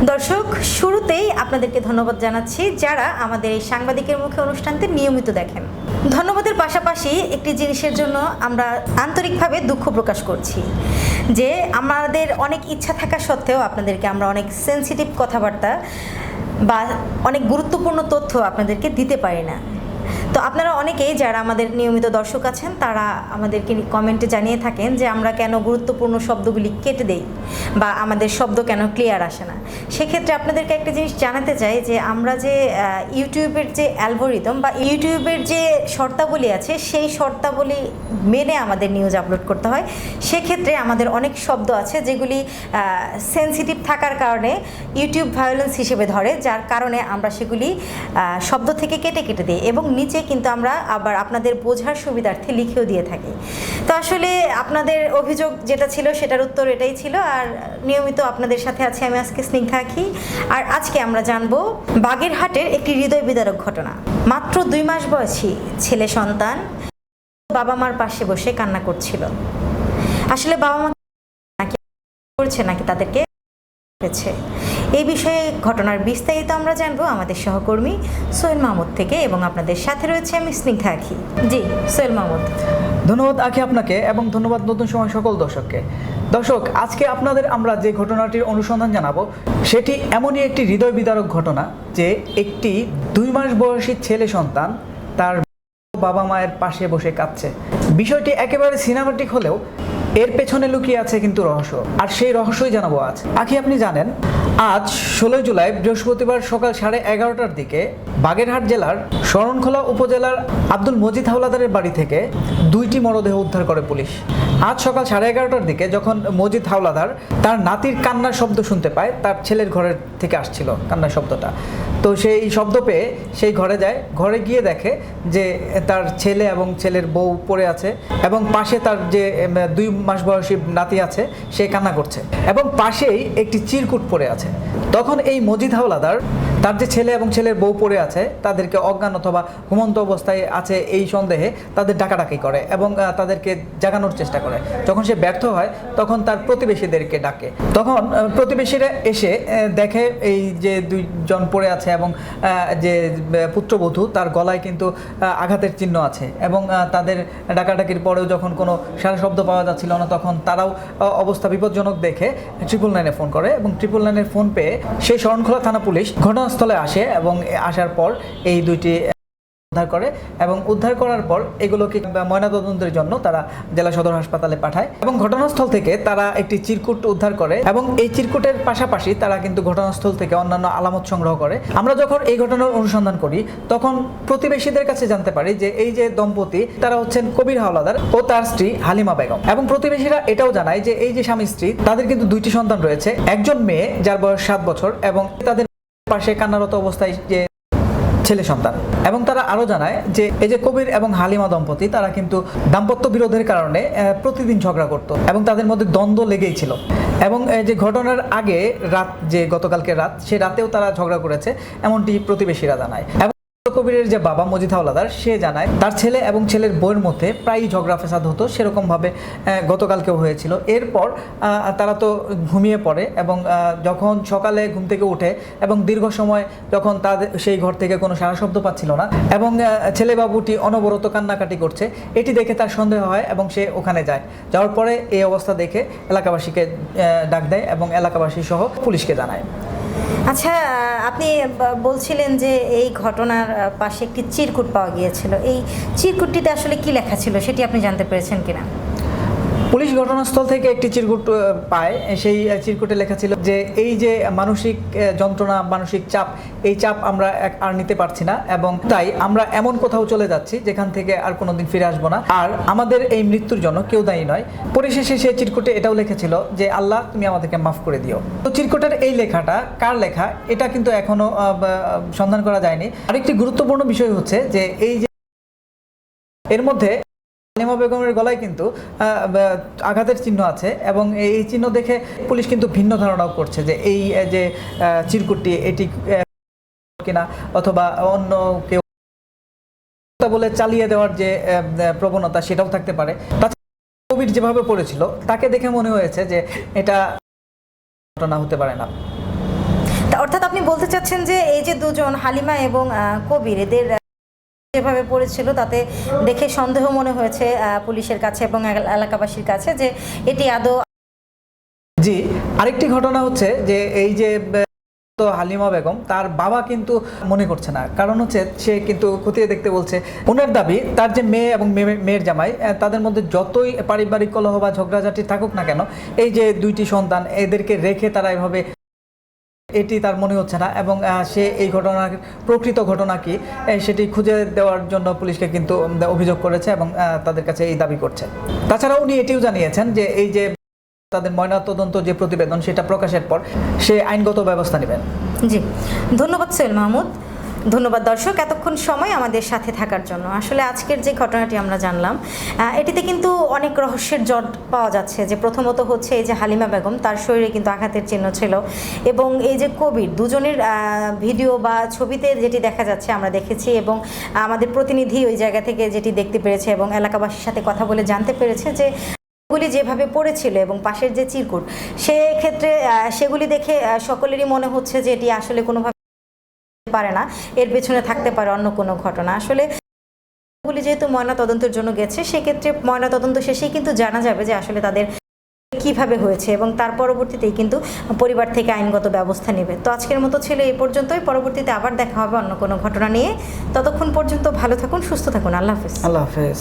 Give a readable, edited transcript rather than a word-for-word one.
দর্শক, শুরুতেই আপনাদেরকে ধন্যবাদ জানাচ্ছি যারা আমাদের এই সাংবাদিকের মুখে অনুষ্ঠানটি নিয়মিত দেখেন। ধন্যবাদের পাশাপাশি একটি জিনিসের জন্য আমরা আন্তরিকভাবে দুঃখ প্রকাশ করছি যে আমাদের অনেক ইচ্ছা থাকা সত্ত্বেও আপনাদেরকে আমরা অনেক সেনসিটিভ কথাবার্তা বা অনেক গুরুত্বপূর্ণ তথ্য আপনাদেরকে দিতে পারি না। তো আপনারা অনেকেই যারা আমাদের নিয়মিত দর্শক আছেন তারা আমাদেরকে কমেন্টে জানিয়ে থাকেন যে আমরা কেন গুরুত্বপূর্ণ শব্দগুলি কেটে দেই বা আমাদের শব্দ কেন ক্লিয়ার আসে না। সেক্ষেত্রে আপনাদেরকে একটা জিনিস জানাতে চাই যে আমরা যে ইউটিউবের যে অ্যালগোরিদম বা ইউটিউবের যে শর্তাবলী আছে সেই শর্তাবলী মেনে আমাদের নিউজ আপলোড করতে হয়। সেক্ষেত্রে আমাদের অনেক শব্দ আছে যেগুলি সেনসিটিভ থাকার কারণে ইউটিউব ভায়োলেন্স হিসেবে ধরে, যার কারণে আমরা সেগুলি শব্দ থেকে কেটে কেটে দিই এবং নিচে কিন্তু আমরা আবার আপনাদের বোঝার সুবিধার্থে লিখেও দিয়ে থাকি। তো আসলে আপনাদের অভিযোগ যেটা ছিল সেটার উত্তর এটাই ছিল। আর নিয়মিত আপনাদের সাথে আছি আমি আজকে স্নিগ্ধা আঁখি। আর আজকে আমরা জানবো বাগেরহাটের একটি হৃদয় বিদারক ঘটনা। মাত্র 2 মাস বয়সী ছেলে সন্তান বাবা মার পাশে বসে কান্না করছিল। আসলে বাবা মা নাকি করছে নাকি তাদেরকে হয়েছে, এই বিষয়ে ঘটনার বিস্তারিত আমরা জানবো আমাদের সহকর্মী সোহেল মাহমুদ থেকে এবং আপনাদের সাথে রয়েছে আমি স্নিগ্ধা আঁখি। জি সোহেল মাহমুদ। ধন্যবাদ আঁখি আপনাকে এবং ধন্যবাদ নতুন সময় সকল দর্শককে। দর্শক, আজকে আপনাদের আমরা যে ঘটনাটির অনুসন্ধান জানাবো সেটি এমনই একটি হৃদয় বিদারক ঘটনা যে একটি 2 মাস বয়সী ছেলে সন্তান তার বাবা মায়ের পাশে বসে কাঁদছে। বিষয়টি একেবারে সিনেমাটিক হলেও এর পেছনে লুকিয়ে আছে কিন্তু রহস্য, আর সেই রহস্যই জানাবো আজ। আঁখি, আপনি জানেন আজ 16 জুলাই বৃহস্পতিবার সকাল 11:30টার দিকে বাগেরহাট জেলার শরণখোলা উপজেলার আব্দুল মজিদ হাওলাদারের বাড়ি থেকে 2টি মরদেহ উদ্ধার করে পুলিশ। আজ সকাল 11:30টার দিকে যখন মজিদ হাওলাদার তার নাতির কান্নার শব্দ শুনতে পায়, তার ছেলের ঘরের থেকে আসছিল কান্নার শব্দটা, তো সেই শব্দ পেয়ে সেই ঘরে যায়। ঘরে গিয়ে দেখে যে তার ছেলে এবং ছেলের বউ পড়ে আছে এবং পাশে তার যে 2 মাস বয়সী নাতি আছে সে কান্না করছে এবং পাশেই একটি চিরকুট পড়ে আছে। তখন এই মজিদ হাওলাদার তার যে ছেলে এবং ছেলের বউ পড়ে আছে তাদেরকে অজ্ঞান অথবা ঘুমন্ত অবস্থায় আছে এই সন্দেহে তাদের ডাকাডাকি করে এবং তাদেরকে জাগানোর চেষ্টা করে। যখন সে ব্যর্থ হয় তখন তার প্রতিবেশীদেরকে ডাকে। তখন প্রতিবেশীরা এসে দেখে এই যে 2 জন পড়ে আছে এবং যে পুত্রবধূ তার গলায় কিন্তু আঘাতের চিহ্ন আছে এবং তাদের ডাকাডাকির পরেও যখন কোনো সারা শব্দ পাওয়া যাচ্ছিল না তখন তারাও অবস্থা বিপজ্জনক দেখে 999-এ ফোন করে এবং 999-এর ফোন পেয়ে সেই শরণখোলা থানা পুলিশ ঘটনাস্থলে আসে এবং আসার পর এই 2টি উদ্ধার করে এবং উদ্ধার করার পর এগুলোকে ময়নাতদন্তের জন্য তারা জেলা সদর হাসপাতালে পাঠায় এবং ঘটনাস্থল থেকে তারা একটি চিরকুট উদ্ধার করে এবং এই চিরকুটের পাশাপাশি তারা কিন্তু ঘটনাস্থল থেকে অন্যান্য আলামত সংগ্রহ করে। আমরা যখন এই ঘটনার অনুসন্ধান করি তখন প্রতিবেশীদের কাছে জানতে পারি যে এই যে দম্পতি তারা হচ্ছেন কবির হাওলাদার ও তার স্ত্রী হালিমা বেগম এবং প্রতিবেশীরা এটাও জানায় যে এই যে স্বামী স্ত্রী তাদের কিন্তু 2টি সন্তান রয়েছে, একজন মেয়ে যার বয়স 7 বছর এবং তাদের পাশে কান্নারত অবস্থায় যে ছেলে সন্তান। এবং তারা আরো জানায় যে এই যে কবির এবং হালিমা দম্পতি তারা কিন্তু দাম্পত্য বিরোধের কারণে প্রতিদিন ঝগড়া করত এবং তাদের মধ্যে দ্বন্দ্ব লেগেই ছিল এবং যে ঘটনার আগে রাত যে গতকালকে রাত সে রাতেও তারা ঝগড়া করেছে এমনটি প্রতিবেশীরা জানায়। এবং কবিরের যে বাবা মজিদ হাওলাদার সে জানায় তার ছেলে এবং ছেলের বউয়ের মধ্যে প্রায়ই ঝগড়া ফেসাদ হতো, সেরকমভাবে গতকালকেও হয়েছিল। এরপর তারা তো ঘুমিয়ে পড়ে এবং যখন সকালে ঘুম থেকে উঠে এবং দীর্ঘ সময় যখন তাদের সেই ঘর থেকে কোনো সারা শব্দ পাচ্ছিল না এবং ছেলে বাবুটি অনবরত কান্নাকাটি করছে, এটি দেখে তার সন্দেহ হয় এবং সে ওখানে যায়। যাওয়ার পরে এই অবস্থা দেখে এলাকাবাসীকে ডাক দেয় এবং এলাকাবাসী সহ পুলিশকে জানায়। আচ্ছা, আপনি বলছিলেন যে এই ঘটনার পাশে একটি চিরকুট পাওয়া গিয়েছিল, এই চিরকুটটিতে আসলে কি লেখা ছিল সেটি আপনি জানতে পেরেছেন কিনা? পুলিশ ঘটনাস্থল থেকে একটি চিরকুট পায়, সেই চিরকুটে লেখা ছিল যে এই যে মানসিক যন্ত্রণা মানসিক চাপ, এই চাপ আমরা আর নিতে পারছি না এবং তাই আমরা এমন কোথাও চলে যাচ্ছি যেখান থেকে আর কোনোদিন ফিরে আসবো না, আর আমাদের এই মৃত্যুর জন্য কেউ দায়ী নয়। পরিশেষে সেই চিরকুটে এটাও লিখেছিল যে আল্লাহ তুমি আমাদেরকে মাফ করে দিও। তো চিরকুটের এই লেখাটা কার লেখা এটা কিন্তু এখনো সন্ধান করা যায়নি। আরেকটি গুরুত্বপূর্ণ বিষয় হচ্ছে যে এই যে এর মধ্যে হালিমা বেগমের গলায় কিন্তু আঘাতের চিহ্ন আছে এবং এই চিহ্ন দেখে পুলিশ কিন্তু ভিন্ন ধারণাও করছে যে এই যে চিরকুটটি এটি কিনা অথবা অন্য কেউ বলে চালিয়ে দেওয়ার যে প্রবণতা সেটাও থাকতে পারে। কবির যেভাবে পড়েছিল তাকে দেখে মনে হয়েছে যে এটা ঘটনা হতে পারে না। অর্থাৎ আপনি বলতে চাচ্ছেন যে এই যে দুজন হালিমা এবং কবির এদের যেভাবে পড়েছিল তাতে দেখে সন্দেহ মনে হয়েছে পুলিশের কাছে এবং এলাকাবাসীর কাছে যে এটি আদৌ। জি, আরেকটি ঘটনা হচ্ছে যে এই যে তো হালিমা বেগম তার বাবা কিন্তু মনে করছে না, কারণ হচ্ছে সে কিন্তু খতিয়ে দেখতে বলছে। ওনার দাবি তার যে মেয়ে এবং মেয়ের জামাই তাদের মধ্যে যতই পারিবারিক কলহ বা ঝগড়াঝাটি থাকুক না কেন, এই যে দুইটি সন্তান এদেরকে রেখে তারা এভাবে, এটি তার মনে হচ্ছে না। এবং সে এই ঘটনার প্রকৃত ঘটনা কি সেটি খুঁজে দেওয়ার জন্য পুলিশকে কিন্তু অভিযোগ করেছে এবং তাদের কাছে এই দাবি করছে। তাছাড়া উনি এটিও জানিয়েছেন যে এই যে তাদের ময়নাতদন্ত যে প্রতিবেদন সেটা প্রকাশের পর সে আইনগত ব্যবস্থা নেবেন। জি, ধন্যবাদ সোহেল মাহমুদ। ধন্যবাদ দর্শক এতক্ষণ সময় আমাদের সাথে থাকার জন্য। আসলে আজকের যে ঘটনাটি আমরা জানলাম এটিতে কিন্তু অনেক রহস্যের জট পাওয়া যাচ্ছে। যে প্রথমত হচ্ছে এই যে হালিমা বেগম, তার শরীরে কিন্তু আঘাতের চিহ্ন ছিল, এবং এই যে কবির, দুজনের ভিডিও বা ছবিতে যেটি দেখা যাচ্ছে আমরা দেখেছি, এবং আমাদের প্রতিনিধি ওই জায়গা থেকে যেটি দেখতে পেরেছে এবং এলাকাবাসীর সাথে কথা বলে জানতে পেরেছে যে গুলি যেভাবে পড়েছিল এবং পাশের যে চিরকুট, সেক্ষেত্রে সেগুলি দেখে সকলেরই মনে হচ্ছে যে এটি আসলে কোনোভাবে পারে না, এর পেছনে থাকতে পারে অন্য কোনো ঘটনা। আসলে গুলি যেহেতু ময়না তদন্তের জন্য গেছে, সেক্ষেত্রে ময়না তদন্ত শেষেই কিন্তু জানা যাবে যে আসলে তাদের কিভাবে হয়েছে, এবং তার পরবর্তীতেই কিন্তু পরিবার থেকে আইনগত ব্যবস্থা নেবে। তো আজকের মতো ছিল এই পর্যন্তই। পরবর্তীতে আবার দেখা হবে অন্য কোনো ঘটনা নিয়ে। ততক্ষণ পর্যন্ত ভালো থাকুন, সুস্থ থাকুন। আল্লাহ হাফেজ। আল্লাহ হাফেজ।